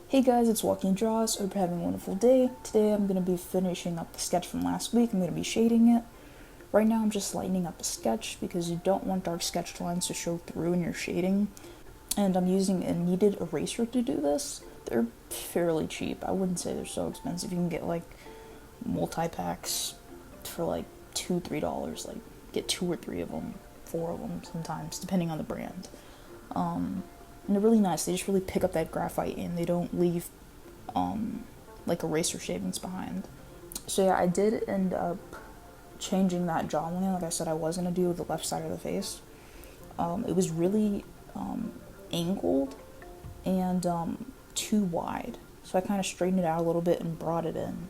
Hey guys, it's Walking Draws. Hope you're having a wonderful day. Today I'm going to be finishing up the sketch from last week. I'm going to be shading it. Right now I'm just lightening up the sketch because you don't want dark sketch lines to show through in your shading. And I'm using a kneaded eraser to do this. They're fairly cheap. I wouldn't say they're so expensive. You can get like multi-packs for like $2-3. Like get 2 or 3 of them, 4 of them sometimes, depending on the brand. And they're really nice. They just really pick up that graphite and they don't leave like eraser shavings behind. So yeah, I did end up changing that jawline like I said I was going to do with the left side of the face. It was really angled and too wide. So I kind of straightened it out a little bit and brought it in.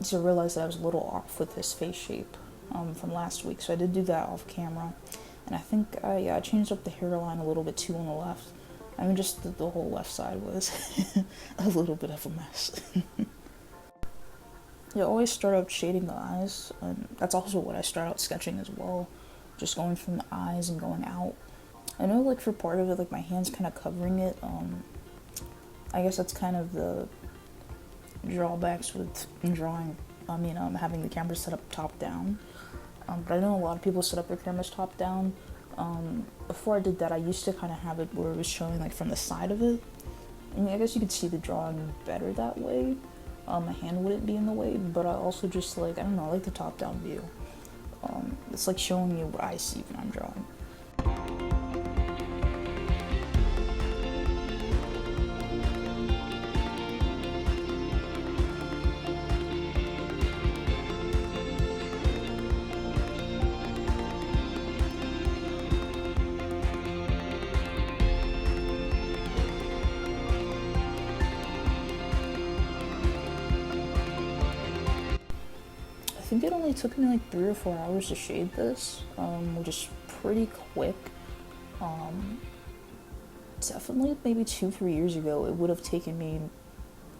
So I realized that I was a little off with this face shape from last week. So I did do that off camera. And I think I changed up the hairline a little bit too on the left. I mean, just the whole left side was a little bit of a mess. You always start out shading the eyes, and that's also what I start out sketching as well. Just going from the eyes and going out. I know, like, for part of it, like, my hand's kind of covering it. I guess that's kind of the drawbacks with drawing. Having the camera set up top down. But I know a lot of people set up their cameras top down. Before I did that, I used to kind of have it where it was showing like from the side of it. And I guess you could see the drawing better that way. My hand wouldn't be in the way, but I also just like, I don't know, I like the top down view. It's like showing you what I see when I'm drawing. I think it only took me like 3 or 4 hours to shade this, which is pretty quick. Definitely maybe 2-3 years ago, it would have taken me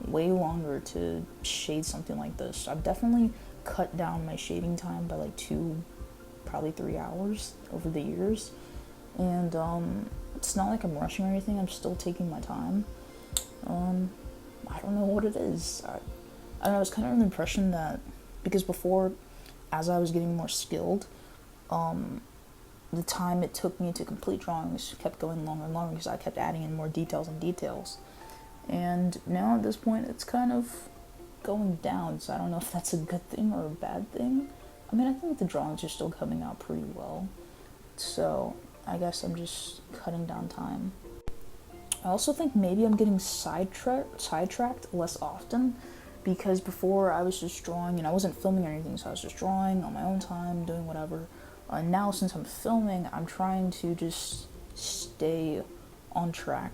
way longer to shade something like this. I've definitely cut down my shading time by like 2, probably 3 hours over the years. And it's not like I'm rushing or anything, I'm still taking my time. I don't know what it is. I don't know, it's kind of an impression that, because before, as I was getting more skilled, the time it took me to complete drawings kept going longer and longer because I kept adding in more details and details. And now at this point, it's kind of going down, so I don't know if that's a good thing or a bad thing. I mean, I think the drawings are still coming out pretty well, so I guess I'm just cutting down time. I also think maybe I'm getting sidetracked less often, because before I was just drawing and I wasn't filming or anything, so I was just drawing on my own time, doing whatever. Now since I'm filming, I'm trying to just stay on track.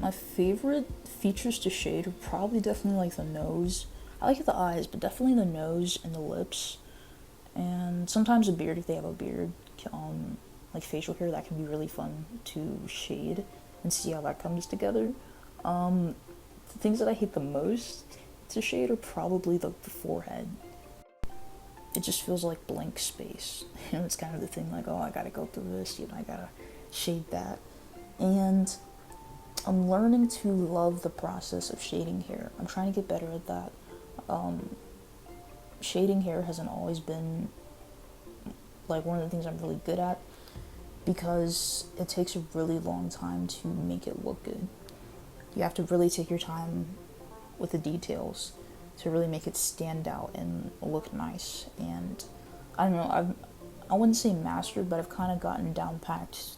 My favorite features to shade are probably definitely like the nose. I like the eyes, but definitely the nose and the lips. And sometimes a beard if they have a beard. Like facial hair, that can be really fun to shade and see how that comes together. The things that I hate the most to shade are probably the forehead. It just feels like blank space. It's kind of the thing like, oh, I gotta go through this, I gotta shade that. And I'm learning to love the process of shading hair. I'm trying to get better at that. Shading hair hasn't always been like one of the things I'm really good at because it takes a really long time to make it look good. You have to really take your time with the details to really make it stand out and look nice. And I don't know, I wouldn't say mastered, but I've kind of gotten down packed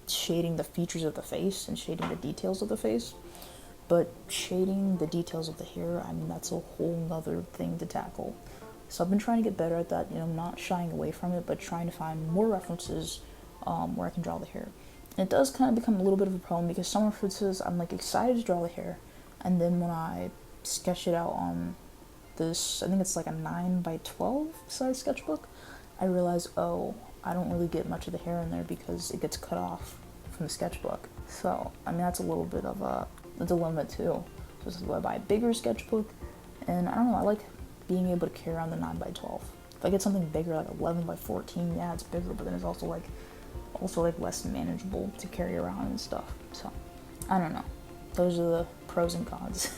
shading the features of the face and shading the details of the face. But shading the details of the hair, I mean, that's a whole nother thing to tackle. So I've been trying to get better at that, not shying away from it, but trying to find more references where I can draw the hair. And it does kind of become a little bit of a problem because some references I'm like excited to draw the hair, and then when I sketch it out on this, I think it's like a 9x12 size sketchbook, I realize, oh, I don't really get much of the hair in there because it gets cut off from the sketchbook. So, I mean, that's a little bit of a dilemma too. So this is why I buy a bigger sketchbook, and I don't know, I like being able to carry around the 9x12. If I get something bigger, like 11x14, yeah, it's bigger, but then it's also like less manageable to carry around and stuff. So, I don't know. Those are the pros and cons.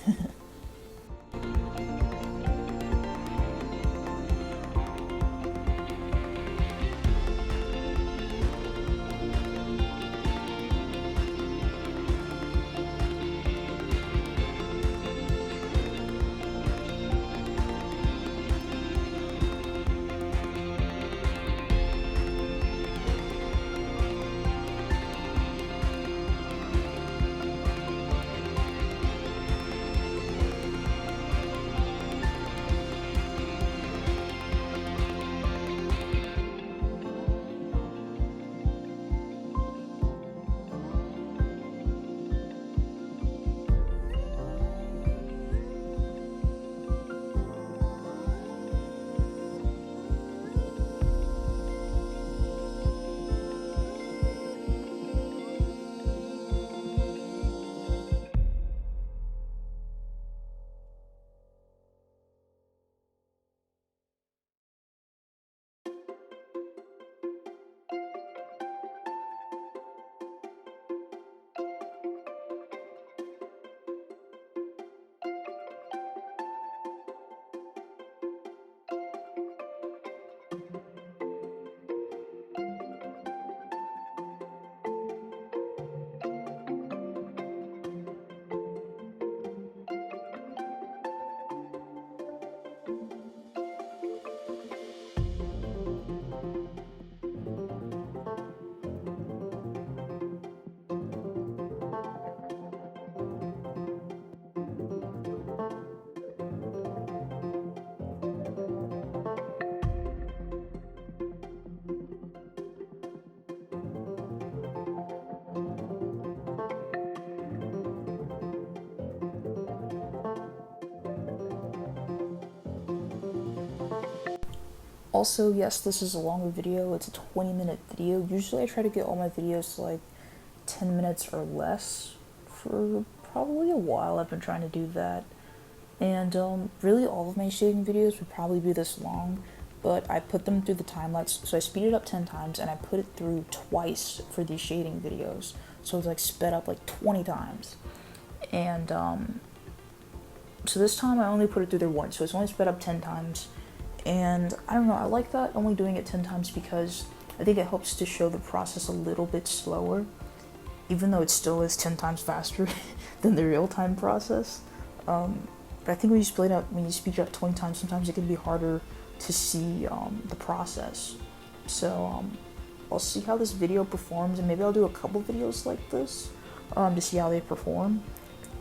Also, yes, this is a longer video. It's a 20-minute video. Usually I try to get all my videos to like 10 minutes or less. For probably a while I've been trying to do that. And really all of my shading videos would probably be this long, but I put them through the time-lapse. So I speed it up 10 times and I put it through twice for these shading videos. So it's like sped up like 20 times. And so this time I only put it through there once. So it's only sped up 10 times. And I don't know, I like that, only doing it 10 times because I think it helps to show the process a little bit slower, even though it still is 10 times faster than the real-time process. But I think when you speed it up 20 times, sometimes it can be harder to see the process. So I'll see how this video performs, and maybe I'll do a couple videos like this to see how they perform.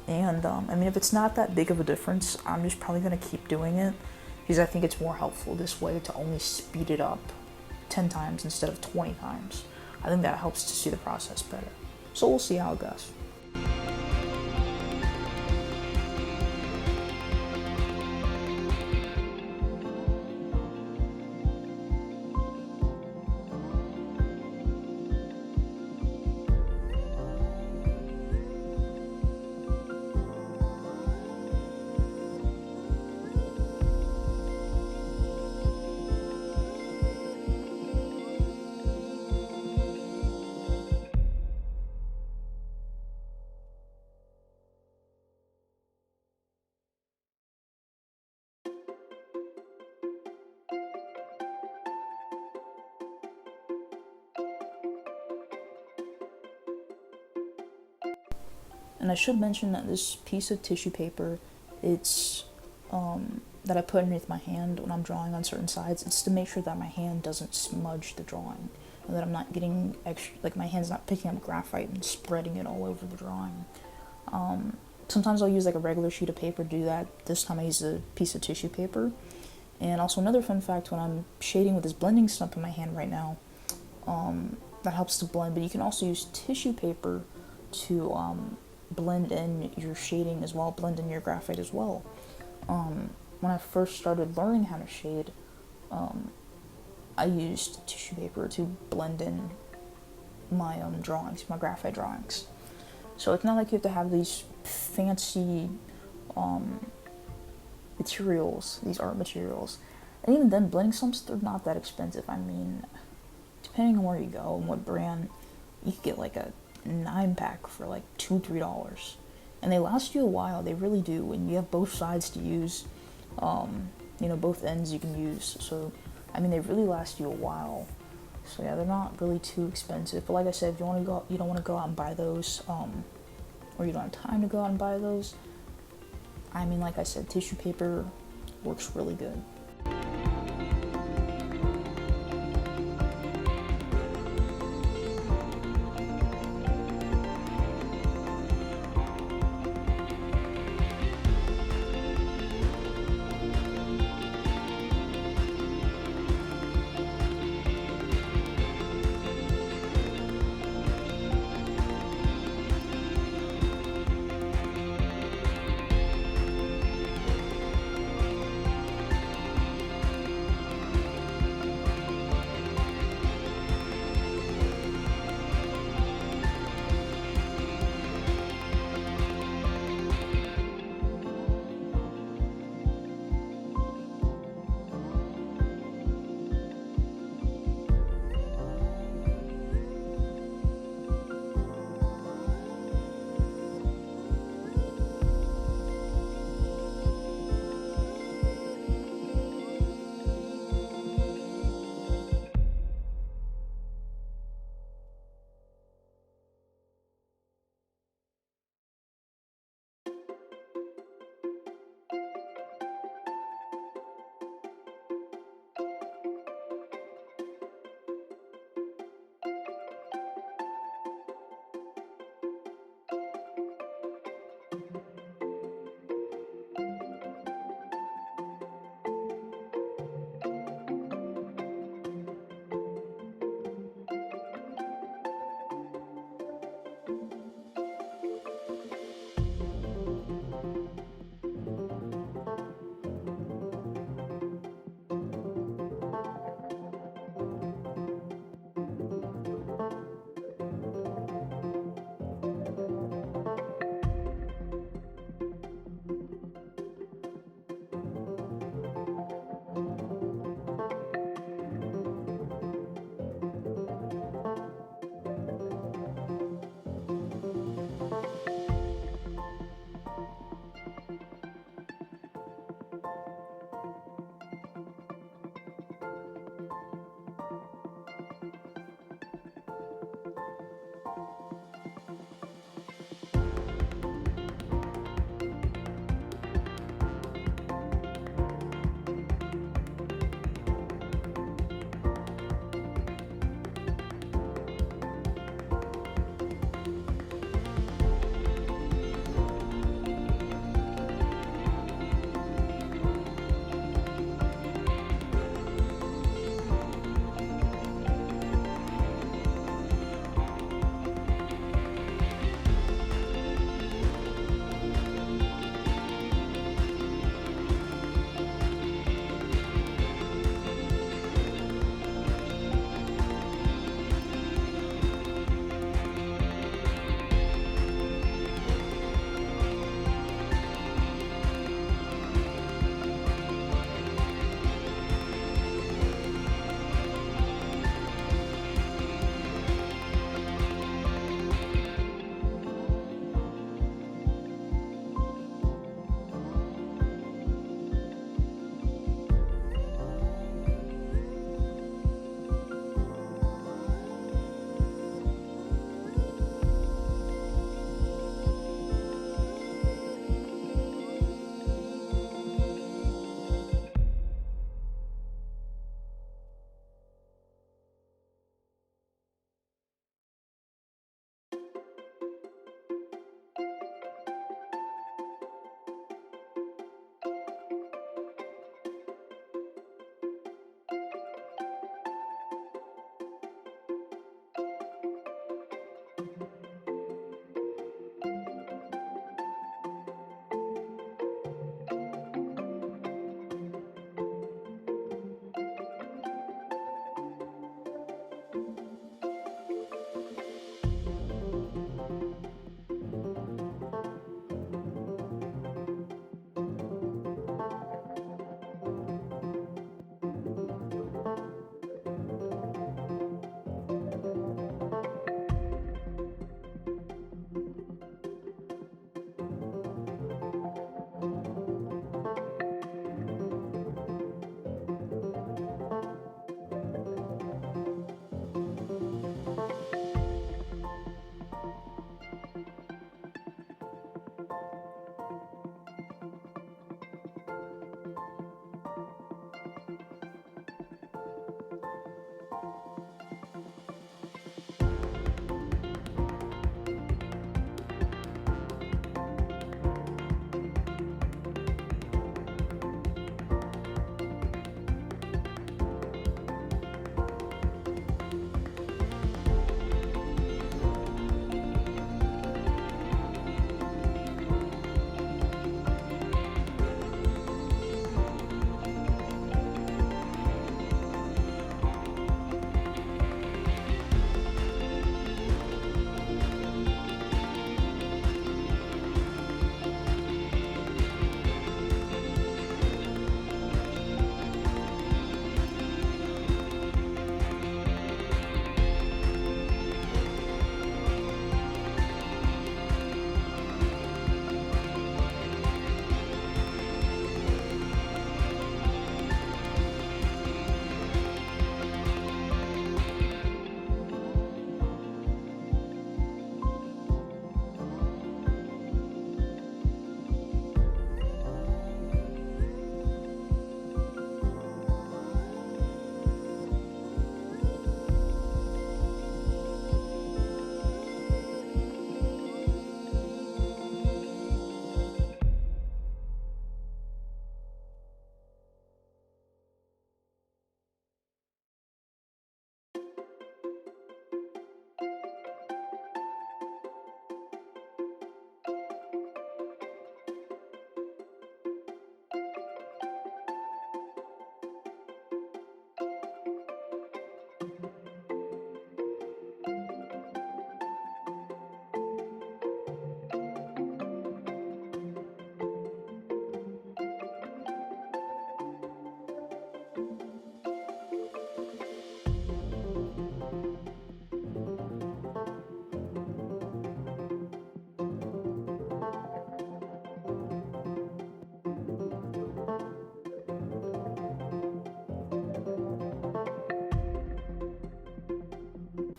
And I mean, if it's not that big of a difference, I'm just probably going to keep doing it, because I think it's more helpful this way to only speed it up 10 times instead of 20 times. I think that helps to see the process better. So we'll see how it goes. And I should mention that this piece of tissue paper, it's that I put underneath my hand when I'm drawing on certain sides. It's to make sure that my hand doesn't smudge the drawing, and that I'm not getting extra, like my hand's not picking up graphite and spreading it all over the drawing. Sometimes I'll use like a regular sheet of paper to do that. This time I use a piece of tissue paper. And also another fun fact, when I'm shading with this blending stump in my hand right now, that helps to blend, but you can also use tissue paper to blend in your shading as well, blend in your graphite as well. When I first started learning how to shade, I used tissue paper to blend in my drawings, my graphite drawings. So it's not like you have to have these fancy materials, these art materials. And even then, blending stumps, they're not that expensive. I mean, depending on where you go and what brand, you could get like a 9-pack for like $2-3. And they last you a while, they really do. And you have both sides to use, both ends you can use. So, I mean, they really last you a while. So yeah, they're not really too expensive. But like I said, if you want to go, you don't want to go out and buy those, or you don't have time to go out and buy those, I mean, like I said, tissue paper works really good.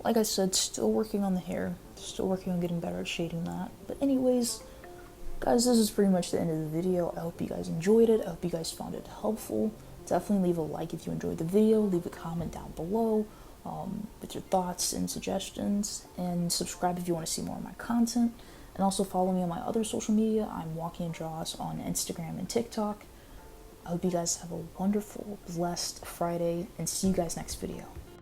like I said, still working on the hair, still working on getting better at shading that. But anyways, guys, this is pretty much the end of the video. I hope you guys enjoyed it. I hope you guys found it helpful. Definitely leave a like if you enjoyed the video. Leave a comment down below with your thoughts and suggestions. And subscribe if you want to see more of my content. And also follow me on my other social media. I'm Walking and Draws on Instagram and TikTok. I hope you guys have a wonderful, blessed Friday. And see you guys next video.